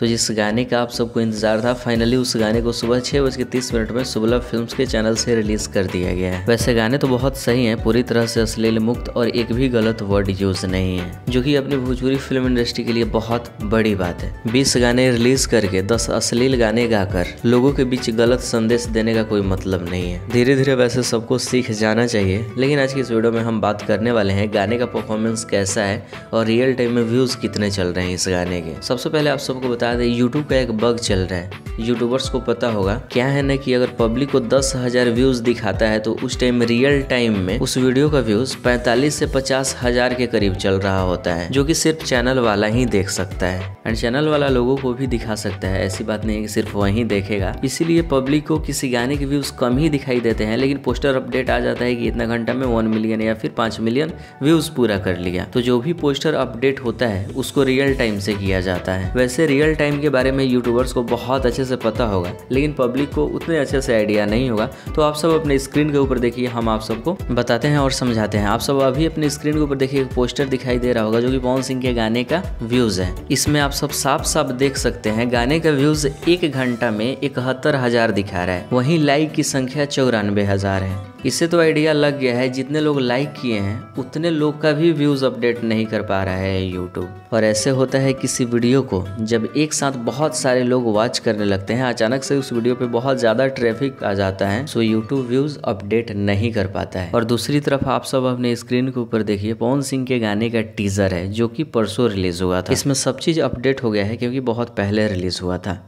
तो जिस गाने का आप सबको इंतजार था, फाइनली उस गाने को सुबह 6:30 में शुभलभ फिल्म्स के चैनल से रिलीज कर दिया गया है। वैसे गाने तो बहुत सही हैं, पूरी तरह से अश्लील मुक्त और एक भी गलत वर्ड यूज नहीं है, जो कि अपनी भोजपुरी फिल्म इंडस्ट्री के लिए बहुत बड़ी बात है। 20 गाने रिलीज करके 10 अश्लील गाने गाकर लोगों के बीच गलत संदेश देने का कोई मतलब नहीं है। धीरे धीरे वैसे सबको सीख जाना चाहिए, लेकिन आज की इस वीडियो में हम बात करने वाले हैं गाने का परफॉर्मेंस कैसा है और रियल टाइम में व्यूज कितने चल रहे हैं इस गाने के। सबसे पहले आप सबको बता दें, यूट्यूब का एक बग चल रहा है, यूट्यूबर्स को पता होगा क्या है ना कि अगर पब्लिक को 10,000 व्यूज दिखाता है तो उस टाइम रियल टाइम में उस वीडियो का व्यूज 45 से 50,000 के करीब चल रहा होता है, जो कि सिर्फ चैनल वाला ही देख सकता है एंड चैनल वाला लोगों को भी दिखा सकता है। ऐसी बात नहीं है कि सिर्फ वही देखेगा, इसीलिए पब्लिक को किसी गाने के व्यूज कम ही दिखाई देते हैं, लेकिन पोस्टर अपडेट आ जाता है कि इतना घंटा में 1 मिलियन या फिर 5 मिलियन व्यूज पूरा कर लिया। तो जो भी पोस्टर अपडेट होता है उसको रियल टाइम से किया जाता है। वैसे रियल टाइम के बारे में यूट्यूबर्स को बहुत अच्छे से पता होगा, लेकिन पब्लिक को उतने अच्छे से आइडिया नहीं होगा। तो आप सब अपने स्क्रीन के ऊपर देखिए, हम आप सबको बताते हैं और समझाते हैं। आप सब अभी अपने स्क्रीन के ऊपर देखिए, एक पोस्टर दिखाई दे रहा होगा जो कि पवन सिंह के गाने का व्यूज है। इसमें आप सब साफ साफ देख सकते हैं गाने का व्यूज 1 घंटा में 71,000 दिखा रहा है, वहीं लाइक की संख्या 94,000 है। इससे तो आइडिया लग गया है जितने लोग लाइक किए हैं उतने लोग का भी व्यूज अपडेट नहीं कर पा रहा है यूट्यूब। और ऐसे होता है किसी वीडियो को जब एक साथ बहुत सारे लोग वॉच करने लगते हैं, अचानक से उस वीडियो पे बहुत ज्यादा ट्रैफिक आ जाता है, सो यूट्यूब व्यूज अपडेट नहीं कर पाता है। और दूसरी तरफ आप सब अपने स्क्रीन के ऊपर देखिए, पवन सिंह के गाने का टीजर है जो कि परसों रिलीज हुआ था। इसमें सब चीज अपडेट हो गया है क्योंकि बहुत पहले रिलीज हुआ था।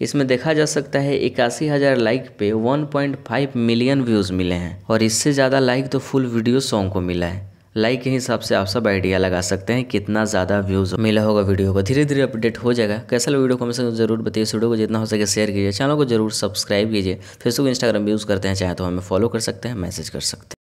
इसमें देखा जा सकता है 81,000 लाइक पे 1.5 मिलियन व्यूज मिले हैं, और इससे ज्यादा लाइक तो फुल वीडियो सॉन्ग को मिला है। लाइक के हिसाब से आप सब आइडिया लगा सकते हैं कितना ज़्यादा व्यूज़ मिला होगा वीडियो को। धीरे धीरे अपडेट हो जाएगा। कैसा लगा वीडियो को हमें जरूर बताइए। इस वीडियो को जितना हो सके शेयर कीजिए, चैनल को जरूर सब्सक्राइब कीजिए। फेसबुक इंस्टाग्राम यूज़ करते हैं चाहे तो हमें फॉलो कर सकते हैं, मैसेज कर सकते हैं।